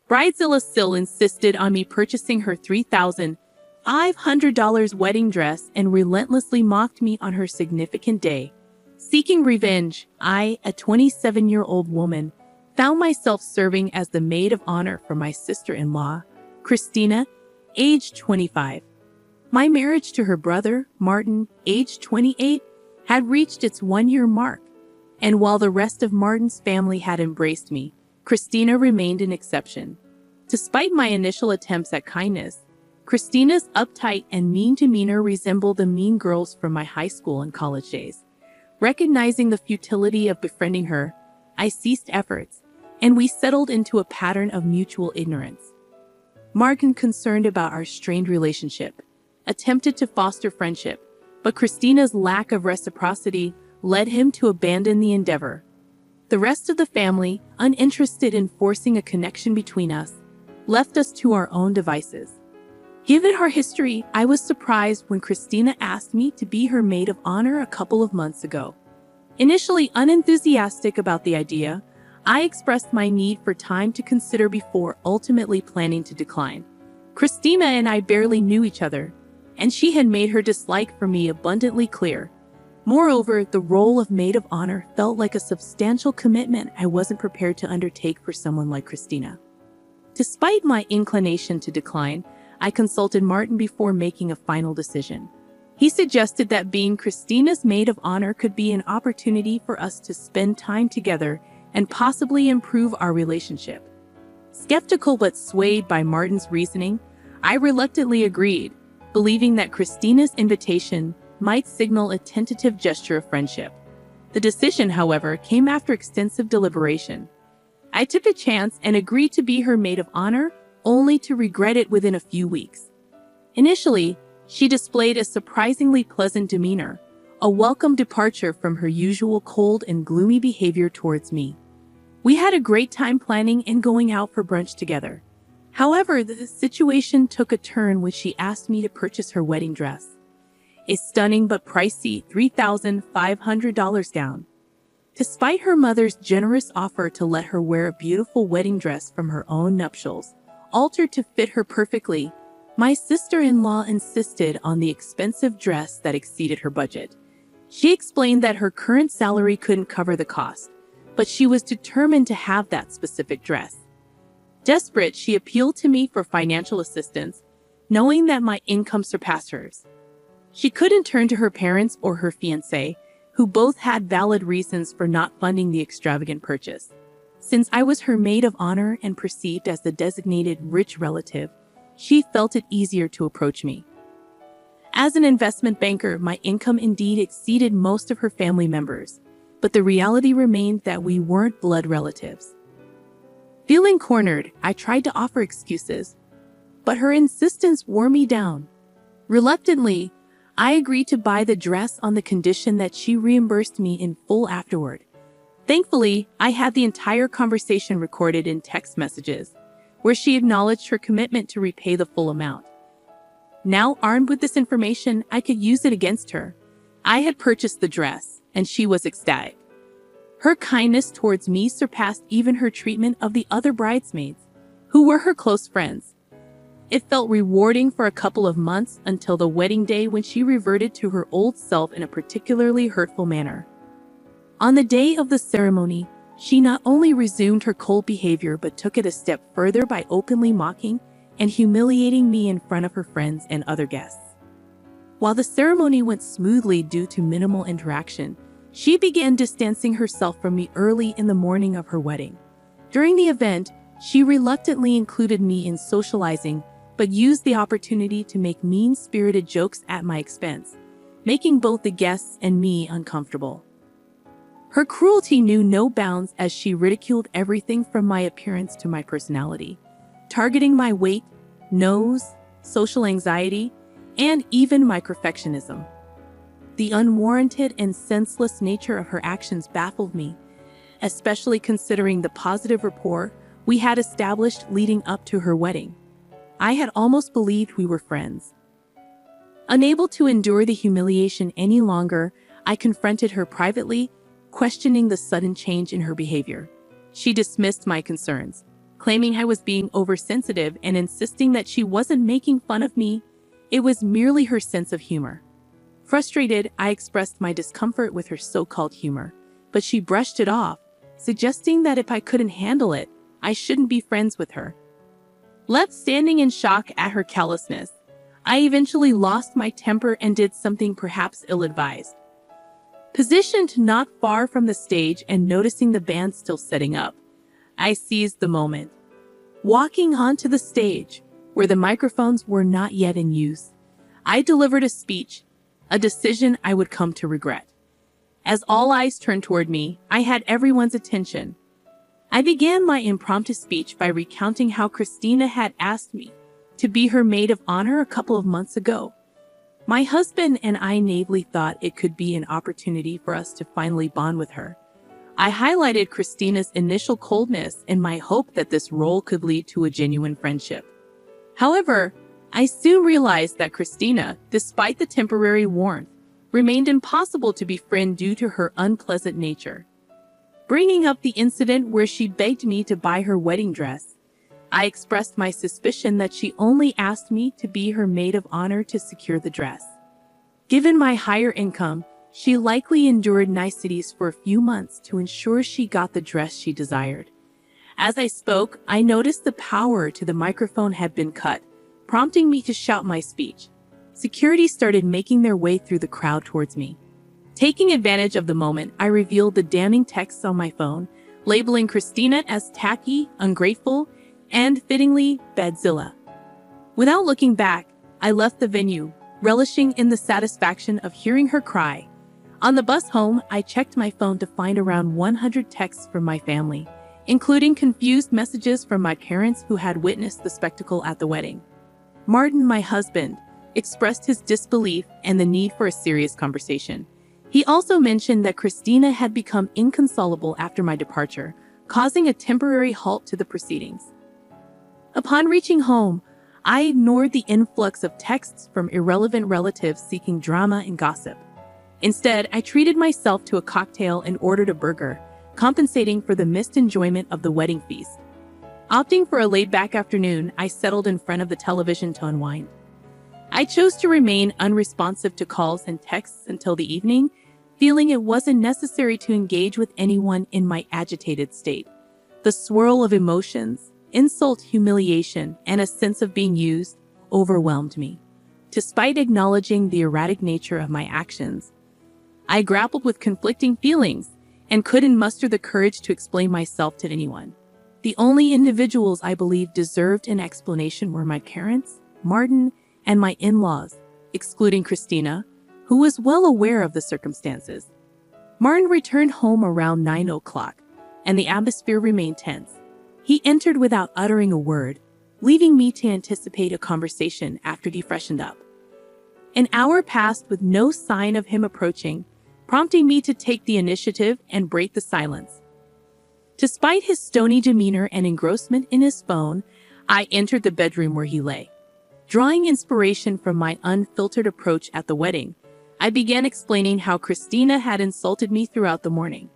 Bridezilla still insisted on me purchasing her $3,500 wedding dress and relentlessly mocked me on her significant day. Seeking revenge, I, a 27-year-old woman, found myself serving as the maid of honor for my sister-in-law, Christina, aged 25. My marriage to her brother, Martin, aged 28, had reached its one-year mark, and while the rest of Martin's family had embraced me, Christina remained an exception. Despite my initial attempts at kindness, Christina's uptight and mean demeanor resembled the mean girls from my high school and college days. Recognizing the futility of befriending her, I ceased efforts, and we settled into a pattern of mutual ignorance. Martin, concerned about our strained relationship, attempted to foster friendship, but Christina's lack of reciprocity led him to abandon the endeavor. The rest of the family, uninterested in forcing a connection between us, left us to our own devices. Given our history, I was surprised when Christina asked me to be her maid of honor a couple of months ago. Initially unenthusiastic about the idea, I expressed my need for time to consider before ultimately planning to decline. Christina and I barely knew each other, and she had made her dislike for me abundantly clear. Moreover, the role of maid of honor felt like a substantial commitment I wasn't prepared to undertake for someone like Christina. Despite my inclination to decline, I consulted Martin before making a final decision. He suggested that being Christina's maid of honor could be an opportunity for us to spend time together and possibly improve our relationship. Skeptical but swayed by Martin's reasoning, I reluctantly agreed, believing that Christina's invitation might signal a tentative gesture of friendship. The decision, however, came after extensive deliberation. I took a chance and agreed to be her maid of honor, only to regret it within a few weeks. Initially, she displayed a surprisingly pleasant demeanor, a welcome departure from her usual cold and gloomy behavior towards me. We had a great time planning and going out for brunch together. However, the situation took a turn when she asked me to purchase her wedding dress, a stunning but pricey $3,500 gown. Despite her mother's generous offer to let her wear a beautiful wedding dress from her own nuptials, altered to fit her perfectly, my sister-in-law insisted on the expensive dress that exceeded her budget. She explained that her current salary couldn't cover the cost, but she was determined to have that specific dress. Desperate, she appealed to me for financial assistance, knowing that my income surpassed hers. She couldn't turn to her parents or her fiancé, who both had valid reasons for not funding the extravagant purchase. Since I was her maid of honor and perceived as the designated rich relative, she felt it easier to approach me. As an investment banker, my income indeed exceeded most of her family members, but the reality remained that we weren't blood relatives. Feeling cornered, I tried to offer excuses, but her insistence wore me down. Reluctantly, I agreed to buy the dress on the condition that she reimbursed me in full afterward. Thankfully, I had the entire conversation recorded in text messages, where she acknowledged her commitment to repay the full amount. Now, armed with this information, I could use it against her. I had purchased the dress, and she was ecstatic. Her kindness towards me surpassed even her treatment of the other bridesmaids, who were her close friends. It felt rewarding for a couple of months until the wedding day, when she reverted to her old self in a particularly hurtful manner. On the day of the ceremony, she not only resumed her cold behavior but took it a step further by openly mocking and humiliating me in front of her friends and other guests. While the ceremony went smoothly due to minimal interaction, she began distancing herself from me early in the morning of her wedding. During the event, she reluctantly included me in socializing, but used the opportunity to make mean-spirited jokes at my expense, making both the guests and me uncomfortable. Her cruelty knew no bounds as she ridiculed everything from my appearance to my personality, targeting my weight, nose, social anxiety, and even my perfectionism. The unwarranted and senseless nature of her actions baffled me, especially considering the positive rapport we had established leading up to her wedding. I had almost believed we were friends. Unable to endure the humiliation any longer, I confronted her privately, questioning the sudden change in her behavior. She dismissed my concerns, claiming I was being oversensitive and insisting that she wasn't making fun of me. It was merely her sense of humor. Frustrated, I expressed my discomfort with her so-called humor, but she brushed it off, suggesting that if I couldn't handle it, I shouldn't be friends with her. Left standing in shock at her callousness, I eventually lost my temper and did something perhaps ill-advised. Positioned not far from the stage and noticing the band still setting up, I seized the moment. Walking onto the stage, where the microphones were not yet in use, I delivered a speech, a decision I would come to regret. As all eyes turned toward me, I had everyone's attention. I began my impromptu speech by recounting how Christina had asked me to be her maid of honor a couple of months ago. My husband and I naively thought it could be an opportunity for us to finally bond with her. I highlighted Christina's initial coldness and my hope that this role could lead to a genuine friendship. However, I soon realized that Christina, despite the temporary warmth, remained impossible to befriend due to her unpleasant nature. Bringing up the incident where she begged me to buy her wedding dress, I expressed my suspicion that she only asked me to be her maid of honor to secure the dress. Given my higher income, she likely endured niceties for a few months to ensure she got the dress she desired. As I spoke, I noticed the power to the microphone had been cut, prompting me to shout my speech. Security started making their way through the crowd towards me. Taking advantage of the moment, I revealed the damning texts on my phone, labeling Christina as tacky, ungrateful, and, fittingly, badzilla. Without looking back, I left the venue, relishing in the satisfaction of hearing her cry. On the bus home, I checked my phone to find around 100 texts from my family, including confused messages from my parents who had witnessed the spectacle at the wedding. Martin, my husband, expressed his disbelief and the need for a serious conversation. He also mentioned that Christina had become inconsolable after my departure, causing a temporary halt to the proceedings. Upon reaching home, I ignored the influx of texts from irrelevant relatives seeking drama and gossip. Instead, I treated myself to a cocktail and ordered a burger, compensating for the missed enjoyment of the wedding feast. Opting for a laid-back afternoon, I settled in front of the television to unwind. I chose to remain unresponsive to calls and texts until the evening, feeling it wasn't necessary to engage with anyone in my agitated state. The swirl of emotions, insult, humiliation, and a sense of being used overwhelmed me. Despite acknowledging the erratic nature of my actions, I grappled with conflicting feelings and couldn't muster the courage to explain myself to anyone. The only individuals I believed deserved an explanation were my parents, Martin, and my in-laws, excluding Christina, who was well aware of the circumstances. Martin returned home around 9 o'clock, and the atmosphere remained tense. He entered without uttering a word, leaving me to anticipate a conversation after he freshened up. An hour passed with no sign of him approaching, prompting me to take the initiative and break the silence. Despite his stony demeanor and engrossment in his phone, I entered the bedroom where he lay. Drawing inspiration from my unfiltered approach at the wedding, I began explaining how Christina had insulted me throughout the morning.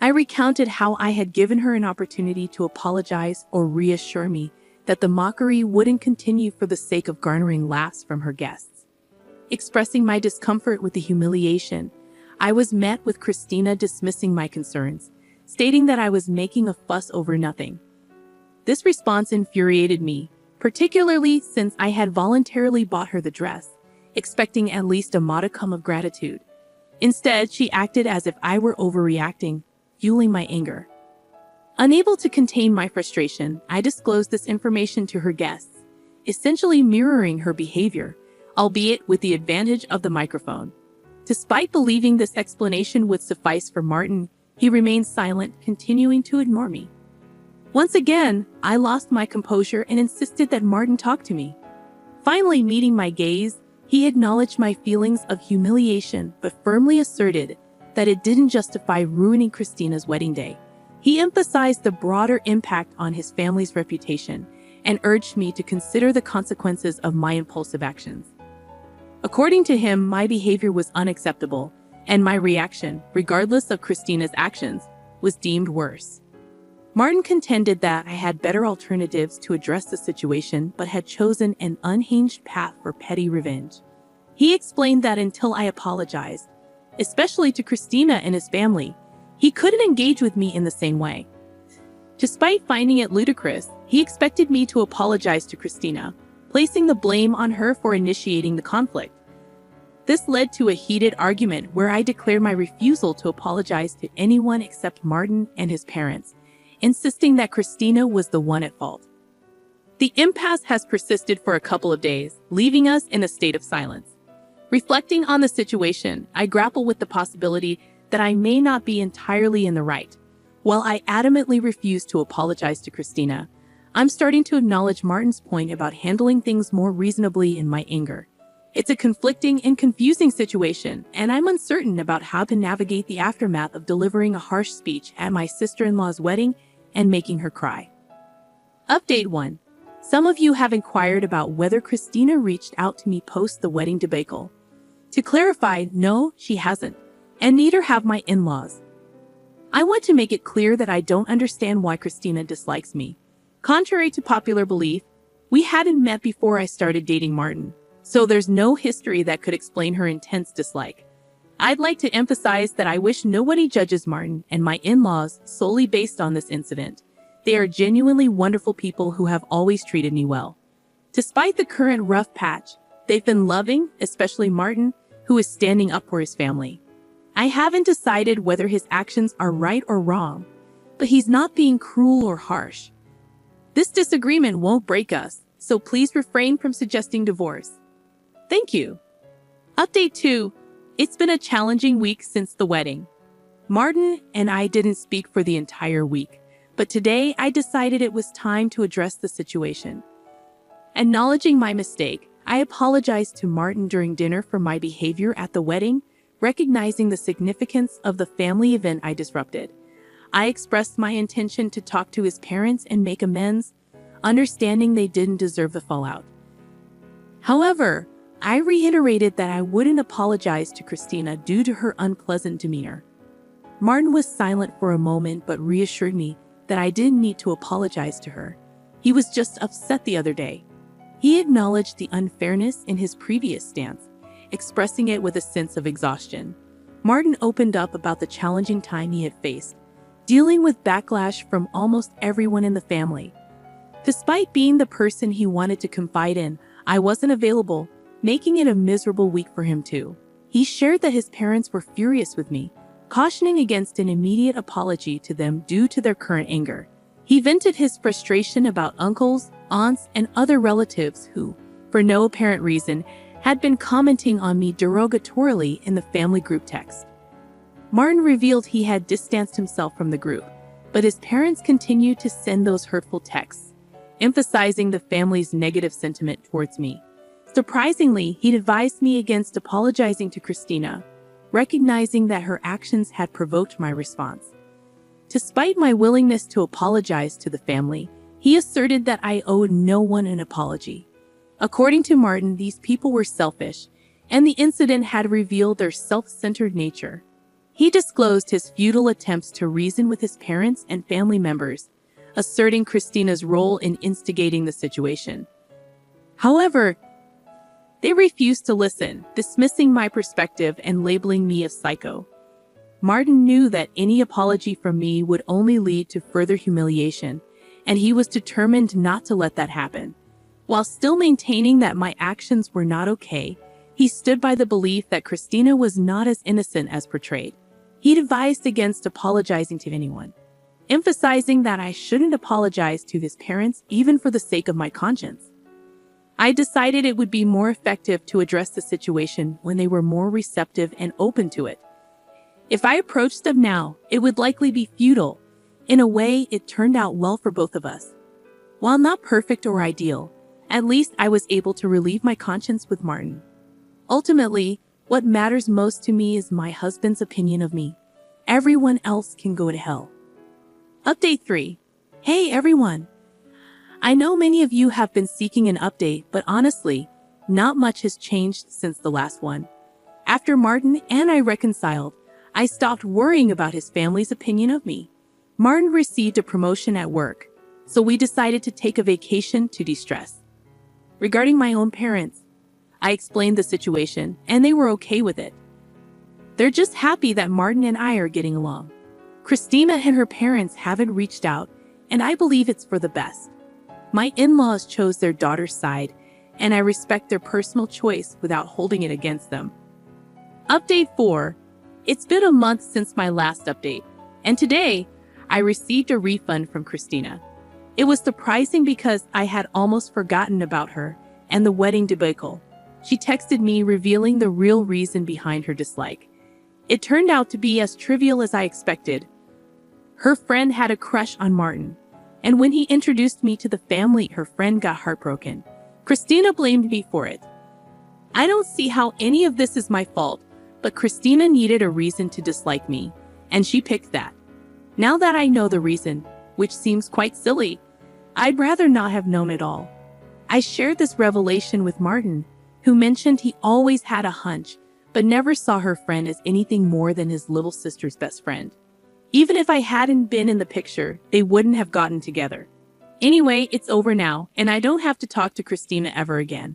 I recounted how I had given her an opportunity to apologize or reassure me that the mockery wouldn't continue for the sake of garnering laughs from her guests. Expressing my discomfort with the humiliation, I was met with Christina dismissing my concerns, stating that I was making a fuss over nothing. This response infuriated me, particularly since I had voluntarily bought her the dress, expecting at least a modicum of gratitude. Instead, she acted as if I were overreacting, fueling my anger. Unable to contain my frustration, I disclosed this information to her guests, essentially mirroring her behavior, albeit with the advantage of the microphone. Despite believing this explanation would suffice for Martin, he remained silent, continuing to ignore me. Once again, I lost my composure and insisted that Martin talk to me. Finally meeting my gaze, he acknowledged my feelings of humiliation but firmly asserted that it didn't justify ruining Christina's wedding day. He emphasized the broader impact on his family's reputation and urged me to consider the consequences of my impulsive actions. According to him, my behavior was unacceptable, and my reaction, regardless of Christina's actions, was deemed worse. Martin contended that I had better alternatives to address the situation but had chosen an unhinged path for petty revenge. He explained that until I apologized, especially to Christina and his family, he couldn't engage with me in the same way. Despite finding it ludicrous, he expected me to apologize to Christina, placing the blame on her for initiating the conflict. This led to a heated argument where I declared my refusal to apologize to anyone except Martin and his parents, insisting that Christina was the one at fault. The impasse has persisted for a couple of days, leaving us in a state of silence. Reflecting on the situation, I grapple with the possibility that I may not be entirely in the right. While I adamantly refuse to apologize to Christina, I'm starting to acknowledge Martin's point about handling things more reasonably in my anger. It's a conflicting and confusing situation, and I'm uncertain about how to navigate the aftermath of delivering a harsh speech at my sister-in-law's wedding and making her cry. Update 1. Some of you have inquired about whether Christina reached out to me post the wedding debacle. To clarify, no, she hasn't, and neither have my in-laws. I want to make it clear that I don't understand why Christina dislikes me. Contrary to popular belief, we hadn't met before I started dating Martin, so there's no history that could explain her intense dislike. I'd like to emphasize that I wish nobody judges Martin and my in-laws solely based on this incident. They are genuinely wonderful people who have always treated me well. Despite the current rough patch, they've been loving, especially Martin, who is standing up for his family. I haven't decided whether his actions are right or wrong, but he's not being cruel or harsh. This disagreement won't break us, so please refrain from suggesting divorce. Thank you. Update 2. It's been a challenging week since the wedding. Martin and I didn't speak for the entire week, but today I decided it was time to address the situation. Acknowledging my mistake, I apologized to Martin during dinner for my behavior at the wedding, recognizing the significance of the family event I disrupted. I expressed my intention to talk to his parents and make amends, understanding they didn't deserve the fallout. However, I reiterated that I wouldn't apologize to Christina due to her unpleasant demeanor. Martin was silent for a moment but reassured me that I didn't need to apologize to her. He was just upset the other day. He acknowledged the unfairness in his previous stance, expressing it with a sense of exhaustion. Martin opened up about the challenging time he had faced, dealing with backlash from almost everyone in the family. Despite being the person he wanted to confide in, I wasn't available, making it a miserable week for him too. He shared that his parents were furious with me, cautioning against an immediate apology to them due to their current anger. He vented his frustration about uncles, aunts, and other relatives who, for no apparent reason, had been commenting on me derogatorily in the family group text. Martin revealed he had distanced himself from the group, but his parents continued to send those hurtful texts, emphasizing the family's negative sentiment towards me. Surprisingly, he'd advised me against apologizing to Christina, recognizing that her actions had provoked my response. Despite my willingness to apologize to the family, he asserted that I owed no one an apology. According to Martin, these people were selfish, and the incident had revealed their self-centered nature. He disclosed his futile attempts to reason with his parents and family members, asserting Christina's role in instigating the situation. However, they refused to listen, dismissing my perspective and labeling me a psycho. Martin knew that any apology from me would only lead to further humiliation, and he was determined not to let that happen. While still maintaining that my actions were not okay, he stood by the belief that Christina was not as innocent as portrayed. He'd advised against apologizing to anyone, emphasizing that I shouldn't apologize to his parents even for the sake of my conscience. I decided it would be more effective to address the situation when they were more receptive and open to it. If I approached them now, it would likely be futile. In a way, it turned out well for both of us. While not perfect or ideal, at least I was able to relieve my conscience with Martin. Ultimately, what matters most to me is my husband's opinion of me. Everyone else can go to hell. Update 3. Hey everyone! I know many of you have been seeking an update, but honestly, not much has changed since the last one. After Martin and I reconciled, I stopped worrying about his family's opinion of me. Martin received a promotion at work, so we decided to take a vacation to de-stress. Regarding my own parents, I explained the situation, and they were okay with it. They're just happy that Martin and I are getting along. Christina and her parents haven't reached out, and I believe it's for the best. My in-laws chose their daughter's side, and I respect their personal choice without holding it against them. Update 4. It's been a month since my last update, and today, I received a refund from Christina. It was surprising because I had almost forgotten about her and the wedding debacle. She texted me revealing the real reason behind her dislike. It turned out to be as trivial as I expected. Her friend had a crush on Martin, and when he introduced me to the family, her friend got heartbroken. Christina blamed me for it. I don't see how any of this is my fault, but Christina needed a reason to dislike me, and she picked that. Now that I know the reason, which seems quite silly, I'd rather not have known it all. I shared this revelation with Martin, who mentioned he always had a hunch, but never saw her friend as anything more than his little sister's best friend. Even if I hadn't been in the picture, they wouldn't have gotten together. Anyway, it's over now, and I don't have to talk to Christina ever again.